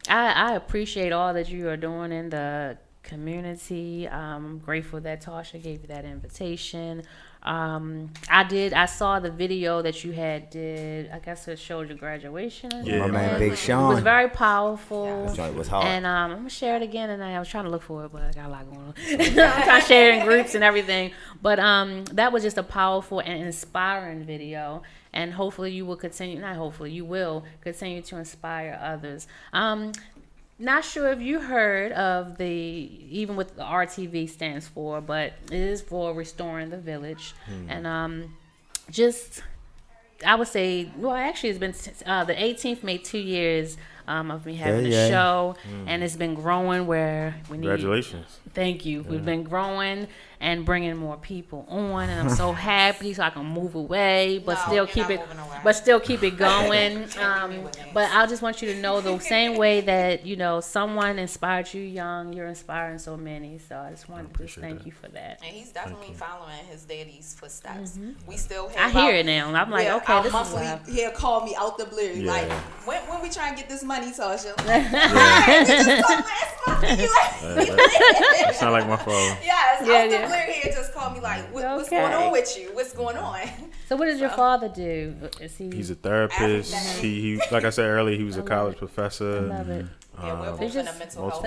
B: I appreciate all that you are doing in the community. I'm grateful that Tasha gave you that invitation. I saw the video that you did. I guess it showed your graduation.
C: Yeah,
D: my man Big
B: It
D: Sean.
B: was very powerful.
D: That was hard.
B: And I'm gonna share it again. And I was trying to look for it, but I got a lot going on. I'm trying to share it in groups and everything. But that was just a powerful and inspiring video. And hopefully you will continue. Not hopefully, you will continue to inspire others. Not sure if you heard of even what the RTV stands for, but it is for Restoring the Village. And I would say, well, actually, it's been the 18th made 2 years of me having a show, and it's been growing where we need.
C: Congratulations.
B: Thank you. We've been growing and bringing more people on, and I'm so happy so I can move away, but still keep it going. But I just want you to know the same way that someone inspired you young, you're inspiring so many. So I just wanted to just thank you for that.
A: And he's definitely following his daddy's footsteps. We still have.
B: I hear it now, and I'm like, okay, this is
A: monthly. He'll call me out the blue, like, when we try and get this money, Tasha? We just talked last month.
C: That sound like my fault.
A: Yes, out the blue, he'll just call me like, what's going on with you? What's going on?
B: So what does your father do?
C: He's a therapist. He like I said earlier, he was a college professor.
B: I love it.
A: We're both in a mental health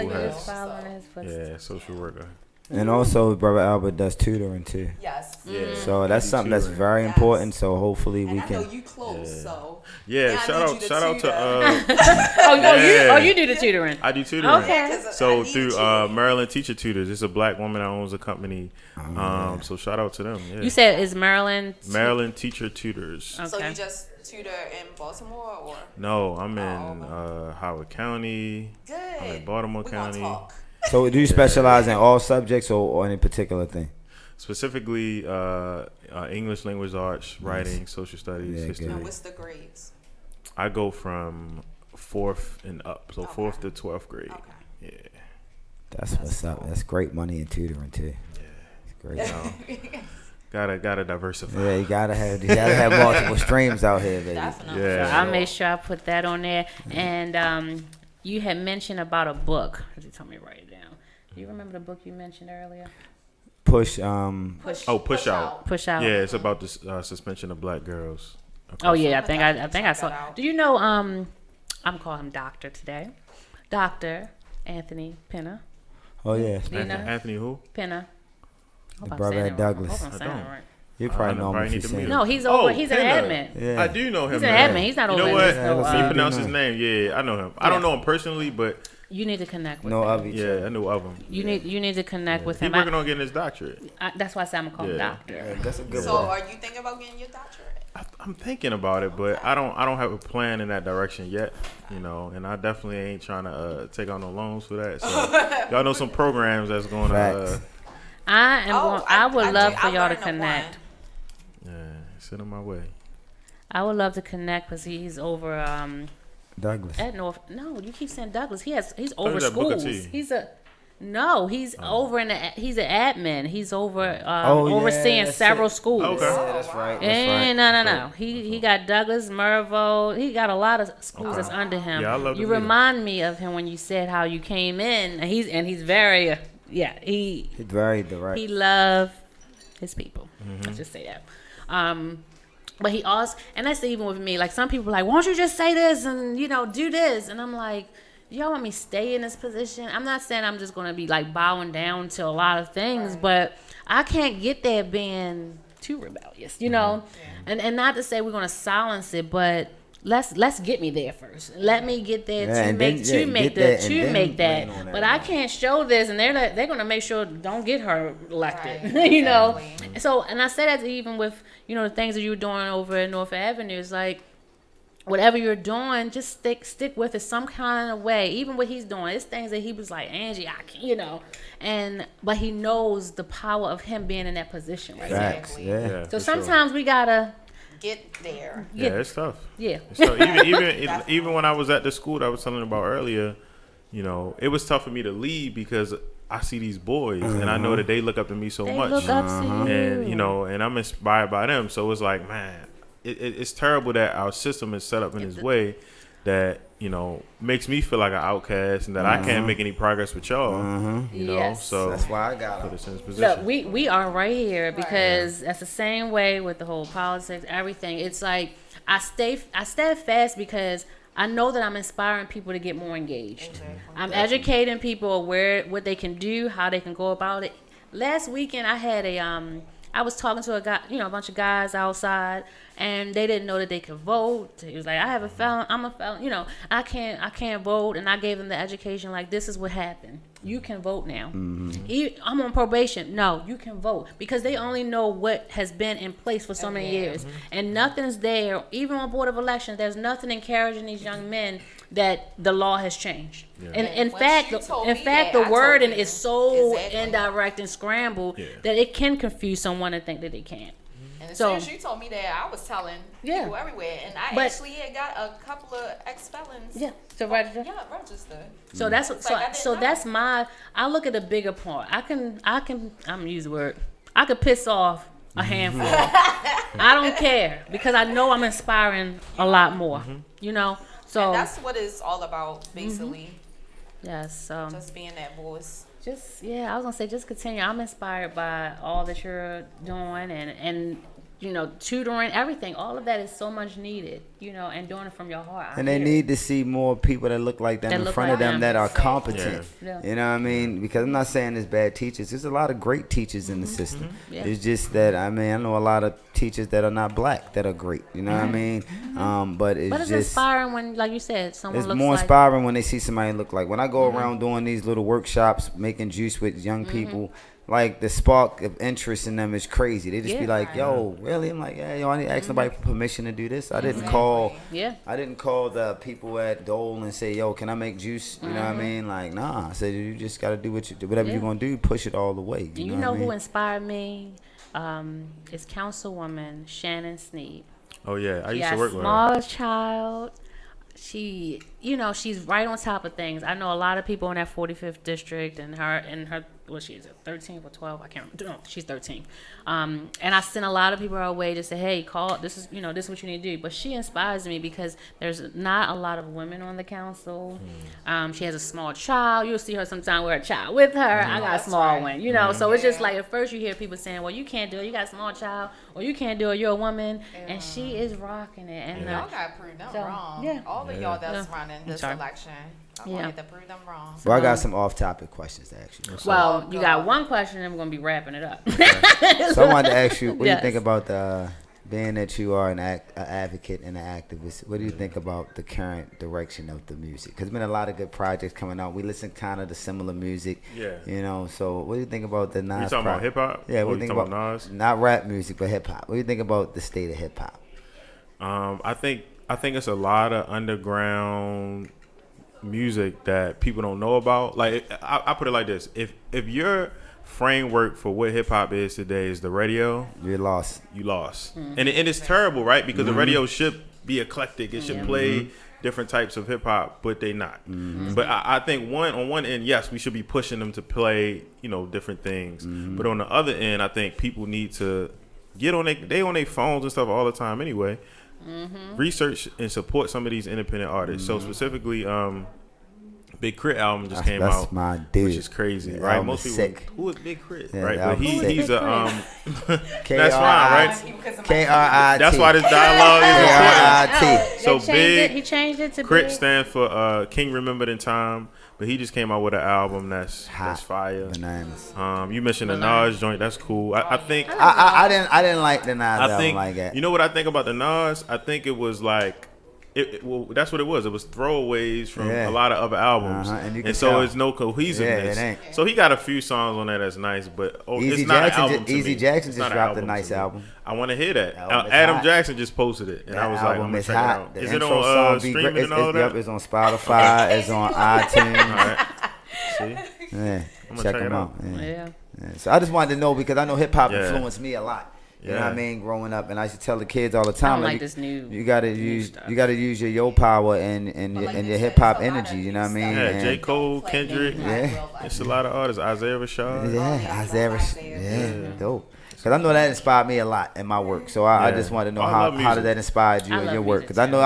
A: field.
C: Yeah, social worker.
D: And also, Brother Albert does tutoring too.
A: Yes.
C: Yeah.
D: So that's something that's very important. So hopefully we can.
A: I know you close, so.
C: Yeah, shout out to.
B: You do the tutoring.
C: I do tutoring.
B: Okay.
C: So through Maryland Teacher Tutors, it's a black woman that owns a company. So shout out to them. Yeah.
B: You said it's Maryland
C: Teacher Tutors.
B: Okay.
A: So you just tutor in Baltimore, or?
C: No, I'm in Howard County.
A: Good.
C: I'm in Baltimore
A: We're
C: County.
A: gonna talk.
D: So do you specialize in all subjects or any particular thing?
C: Specifically, English language arts, writing, social studies, history.
A: And what's the grades?
C: I go from 4th and up, so 4th to 12th grade.
A: Okay.
C: Yeah.
D: That's what's up. That's great money in tutoring too.
C: Yeah.
D: It's great.
C: Gotta diversify.
D: Yeah, you gotta have multiple streams out here, baby.
A: Definitely.
C: Yeah.
B: So I'll make sure I put that on there. And you had mentioned about a book. You told me to write it down. Do you remember the book you mentioned earlier?
C: Push
B: Push
C: Out.
B: Out.
C: Yeah, it's about the suspension of black girls.
B: Oh yeah, I think I saw. Do you know? I'm calling him Doctor today. Dr. Anthony Penna.
D: Oh yeah,
C: Anthony who?
B: Penna.
D: the brother at Douglas.
C: I don't.
D: You probably know him if you seen him.
B: No, he's over. He's an
C: Penna.
B: admin.
D: Yeah.
C: I do know him.
B: He's an admin. He's not over.
C: You know what?
B: This,
C: He pronounced his name. Yeah, I know him. I don't know him personally, but
B: you need to connect with
D: know
B: him.
D: of each other.
C: yeah, I know of him.
B: You need to connect with
C: He's
B: him.
C: working on getting his doctorate.
B: That's why I said I'm gonna call him Doctor.
D: Yeah, that's a good
A: So
D: one.
A: are you thinking about getting your doctorate?
C: I'm thinking about it, but I don't have a plan in that direction yet. And I definitely ain't trying to take on no loans for that. So y'all know some programs that's going to.
B: I would love for y'all to connect.
C: Yeah, send him my way.
B: I would love to connect because he's over
D: Douglas.
B: at North. No, you keep saying Douglas. He's over
C: that Booker
B: schools.
C: T.
B: He's over he's an admin. He's over overseeing several schools.
C: Okay.
D: Yeah, that's right.
B: No. He got Douglas, Mervo. He got a lot of schools that's under him.
C: Yeah, I love to
B: you
C: meet him.
B: remind me of him when you said how you came in. And he's very
D: He's very direct.
B: he loved his people.
C: Mm-hmm.
B: Let's just say that. But he also, and that's even with me. Like some people are like, why don't you just say this and do this? And I'm like, y'all want me to stay in this position? I'm not saying I'm just gonna be like bowing down to a lot of things, but I can't get there being too rebellious, And not to say we're gonna silence it, but let's get me there first. Let me get there to make that. But I can't show this, and they're gonna make sure don't get her elected.
A: Right.
B: So, and I say that even with the things that you were doing over at North Avenue. It's like whatever you're doing, just stick with it some kind of way. Even what he's doing, it's things that he was like, Angie, I can, but he knows the power of him being in that position right
D: Facts.
A: now.
D: Yeah.
B: So sometimes we gotta
A: Get there.
C: Yeah, it's tough.
B: Yeah.
C: So even when I was at the school that I was telling you about earlier, it was tough for me to leave because I see these boys and I know that they look up to me so much.
B: Look up to you.
C: And and I'm inspired by them. So it's like, man, it's terrible that our system is set up in this way that, makes me feel like an outcast and that I can't make any progress with y'all.
B: Yes.
C: So
D: that's why I got
C: put us in this
B: Look,
C: position.
B: we are right here because that's the same way with the whole politics, everything. It's like I stay fast because I know that I'm inspiring people to get more engaged.
A: Exactly.
B: I'm educating people what they can do, how they can go about it. Last weekend I had I was talking to a guy, a bunch of guys outside, and they didn't know that they could vote. He was like, I'm a felon, I can't vote, and I gave them the education like, this is what happened. You can vote now. I'm on probation. No, you can vote because they only know what has been in place for so many years, and nothing's there. Even on Board of Elections, there's nothing encouraging these young men that the law has changed. Yeah. And in fact, the wording is so indirect and scrambled that it can confuse someone to think that they can't.
A: And as soon as you told me that, I was telling people everywhere, and I actually had got a couple of ex-felons.
B: Yeah, to register.
A: Yeah, register.
B: So that's my. I look at the bigger part. I'm gonna use the word. I could piss off a handful. I don't care because I know I'm inspiring a lot more. So
A: and that's what it's all about, basically.
B: Yes.
A: Just being that voice.
B: I was gonna say, just continue. I'm inspired by all that you're doing and tutoring, everything. All of that is so much needed, and doing it from your heart.
D: And they need to see more people that look like them in front of them that are competent.
B: Yeah.
D: You know what I mean? Because I'm not saying there's bad teachers. There's a lot of great teachers in the system.
B: Yeah.
D: It's just that, I know a lot of teachers that are not black that are great. You know what I mean? But it's just
B: inspiring when, like you said, someone looks
D: more inspiring when they see somebody look like. When I go around doing these little workshops, making juice with young people, like the spark of interest in them is crazy. They just be like, "Yo, really?" I'm like, "Yeah, I didn't ask nobody for permission to do this. I didn't call. I didn't call the people at Dole and say, "Yo, can I make juice?" You know what I mean? Like, nah. I said, you just got to do whatever you're gonna do. Push it all the way.
B: You know who inspired me? Is Councilwoman Shannon Sneed.
C: Oh yeah, I used to work with her.
B: Small child. She, she's right on top of things. I know a lot of people in that 45th district, and her. What she is, 13th or 12? I can't remember. No, she's 13th. And I sent a lot of people our way to say, hey, call. This is what you need to do. But she inspires me because there's not a lot of women on the council. She has a small child. You'll see her sometime with her child with her. I got a small one. So it's just like at first you hear people saying, well, you can't do it. You got a small child, or you can't do it. You're a woman, and she is rocking it. And
A: y'all got to prove them wrong. Yeah. All of y'all that's running this election. I'm going to have to prove them wrong.
D: Well, I got some off-topic questions to ask you.
B: Well, you got one question, and we're going to be wrapping it up.
D: So I wanted to ask you, what do you think about being that you are an advocate and an activist, what do you think about the current direction of the music? Because there's been a lot of good projects coming out. We listen kind of to similar music. Yeah. So what do you think about the Nas?
C: You talking about hip-hop?
D: Yeah, what do you think about
C: Nas?
D: Not rap music, but hip-hop. What do you think about the state of hip-hop?
C: I think it's a lot of underground music that people don't know about. Like I put it like this: if your framework for what hip hop is today is the radio,
D: you're lost.
C: You lost, and it's terrible, right? Because the radio should be eclectic. It should play different types of hip hop, but they not. But I think on one end, yes, we should be pushing them to play different things. But on the other end, I think people need to get on their phones and stuff all the time anyway. Research and support some of these independent artists. So specifically, Big Crit album just came out.
D: That's my dude.
C: Which is crazy,
D: that
C: right? Most people,
D: sick.
C: who is Big Crit,
D: yeah,
C: right? But he's a
D: that's
C: fine, right?
D: K-R-I-T.
C: That's why this dialogue is important.
B: So Big, he changed it to
C: Crit
B: Big.
C: stands for King Remembered in Time. But he just came out with an album that's fire.
D: Bananas.
C: You mentioned the Nas joint. That's cool. I think
D: I didn't like the Nas album like that.
C: You know what I think about the Nas? I think it was like well, that's what it was. It was throwaways from a lot of other albums, and so it's no cohesiveness.
D: Yeah, it ain't.
C: So he got a few songs on there that's nice, but
D: Easy
C: it's not
D: Jackson,
C: an album to
D: Easy
C: me.
D: Jackson
C: It's
D: just
C: not an
D: dropped a
C: album
D: nice
C: to me.
D: album.
C: I want to hear that.
D: Album
C: Adam
D: hot.
C: Jackson just posted it, and
D: That
C: I was like, I'm
D: album
C: gonna
D: is
C: check
D: hot.
C: it out.
D: The
C: Is it
D: intro
C: on
D: song be
C: streaming
D: great.
C: and all that?
D: It's on Spotify. It's on iTunes.
C: All right. See,
D: Yeah,
C: I'm gonna
D: check
C: check
D: them
C: it
D: out.
C: out.
D: Yeah. So I just wanted to know because I know hip hop influenced me a lot. You know what I mean? Growing up, and I used to tell the kids all the
B: I
D: time,
B: don't like this new.
D: you gotta use
B: stuff.
D: you gotta use your power and
A: Like
D: your
A: you said,
D: hip hop
A: it's a lot
D: energy.
A: of
D: You know what I
A: new
D: mean?
A: stuff.
C: Yeah,
D: And-
C: J. Cole, Kendrick.
D: Yeah.
C: It's a lot of artists. Isaiah Rashad.
D: Yeah,
A: Isaiah.
D: yeah, dope. Because I know that inspired me a lot in my work. So I just wanted to know
C: I love
D: how did
C: music.
D: that inspire you
B: I
D: in
B: love
D: your work?
B: music
D: Because I
B: too.
D: know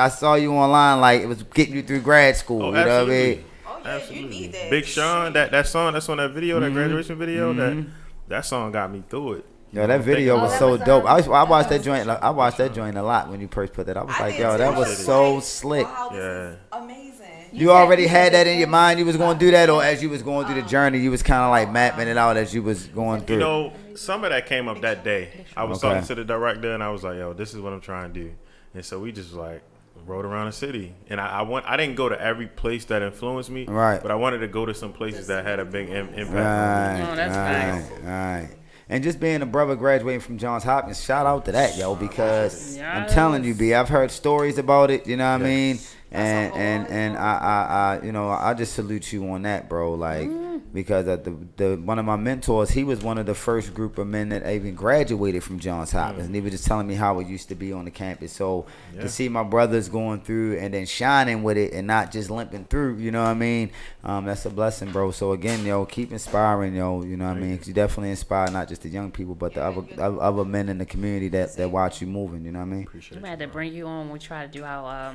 D: I saw you online like it was getting you through grad school.
C: Oh,
D: you know what I
C: absolutely.
D: mean?
A: Oh yeah, you need that.
C: Big Sean, that song that's on that video, that graduation video,
D: Mm-hmm.
C: that song got me through it.
D: Yo, that video was
B: that
D: so
B: was,
D: dope. I watched that
B: was
D: joint. I watched that joint a lot when you first put that. I was
A: I
D: like,
A: did
D: yo,
A: too.
D: that
A: I
D: was
A: was
D: so
A: like,
D: slick.
A: Wow, this
C: Yeah.
A: is amazing.
D: You already had that in your mind. You was going to do that, or as you was going through the journey, you was kind of like mapping it out as you was going through.
C: You know, some of that came up that day. I was
D: Okay.
C: talking to the director, and I was like, yo, this is what I'm trying to do. And so we just like rode around the city. And I didn't go to every place that influenced me,
D: Right.
C: but I wanted to go to some places that had a big impact on me.
D: Right,
B: Oh, that's nice.
D: right. And just being a brother graduating from Johns Hopkins, shout out to that, yo, because I'm telling you, B, I've heard stories about it, you know what I mean? And I you know, I just salute you on that, bro. Like, because the one of my mentors, he was one of the first group of men that even graduated from Johns Hopkins, and he was just telling me how it used to be on the campus. So to see my brothers going through and then shining with it and not just limping through, you know what I mean? That's a blessing, bro. So again, yo, keep inspiring, yo. You know what I mean? 'Cause you definitely inspire not just the young people, but the other men in the community that watch you moving. You know what I mean?
C: Appreciate
B: We had to bring you on when we try to do our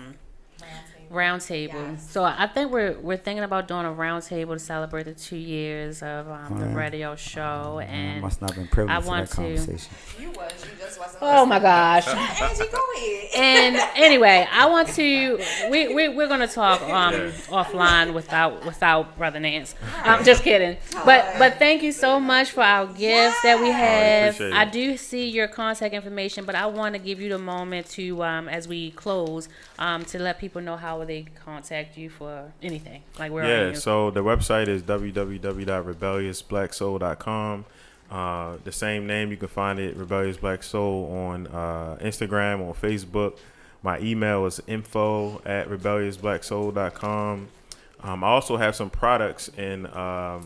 A: Round
B: table.
A: Yes.
B: So I think we're thinking about doing a round table to celebrate the 2 years of the radio show,
D: I
B: and
D: must not have been privileged
B: I
D: to
B: want
D: that
B: to-
D: conversation.
A: You just wasn't.
B: oh my gosh.
A: Angie, go ahead.
B: And anyway, I want to. We're gonna talk offline without Brother Nance. I'm just kidding. But thank you so much for our gifts that we have.
C: appreciate it.
B: I do see your contact information, but I want to give you the moment to as we close to let people know how they contact you for anything. Like where are
C: Yeah,
B: you?
C: so the website is www.rebelliousblacksoul.com. The same name, you can find it, Rebellious Black Soul, on Instagram, on Facebook. My email is info@rebelliousblacksoul.com. I also have some products in the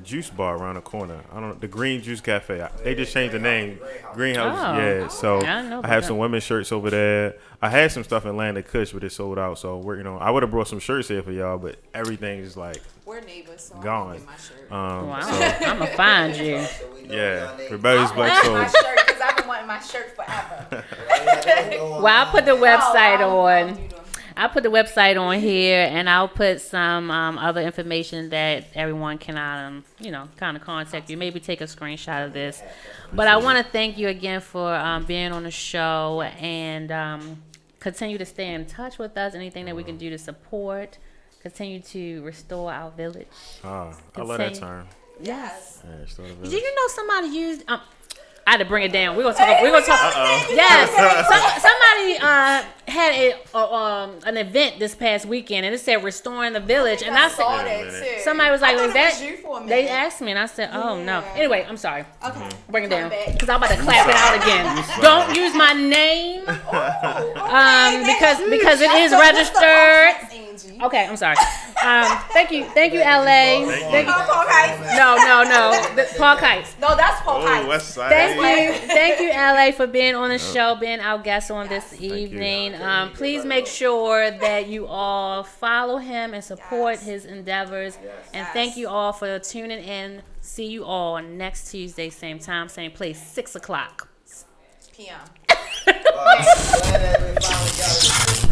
C: juice bar around the corner. I don't know, the Green Juice Cafe. They just changed the name. Greenhouse.
B: Oh.
C: Yeah. So
B: I know
C: I
B: about
C: have
B: that.
C: some women's shirts over there. I had some stuff in Land of Kush, but it sold out. So we're I would have brought some shirts here for y'all, but everything's like
A: We're neighbors, so
C: gone.
A: I'm get my shirt.
B: Wow,
C: So
B: I'm gonna find you.
C: yeah, Rebellious
A: I
C: Black
A: want
C: Soul.
A: my shirt because I've been wanting my shirt forever.
B: Well, I'll put the website on.
A: do them.
B: I'll put the website on here, and I'll put some other information that everyone can, kind of contact you. Maybe take a screenshot of this. But I want to thank you again for being on the show, and continue to stay in touch with us. Anything that we can do to support, continue to restore our village.
C: I love that term.
A: Yes.
C: Yeah, restore the
B: Did
C: village.
B: you know somebody used? I had to bring it down. We're gonna talk. Yes, somebody had an event this past weekend, and it said restoring the village, and I
A: saw
B: said
A: that too.
B: somebody was like,
A: I
B: "Is
A: thought it
B: that?"
A: was you for a
B: They
A: minute.
B: asked me, and I said, "Oh no."
A: Yeah.
B: Anyway, I'm sorry.
A: Okay.
B: Bring it
A: Come
B: down
A: back.
B: because I'm about to clap it out again. Don't use my name because it is registered. Okay, I'm sorry. Thank you, LA. Thank you.
A: Paul Heights.
B: No, Paul Kites.
A: No, that's Paul Heights.
C: West Side.
B: Thank you, LA, for being on the show, being our guest on this evening. Please make sure that you all follow him and support his endeavors. And thank you all for tuning in. See you all next Tuesday, same time, same place, 6 o'clock.
A: PM.
D: Glad that we finally got it.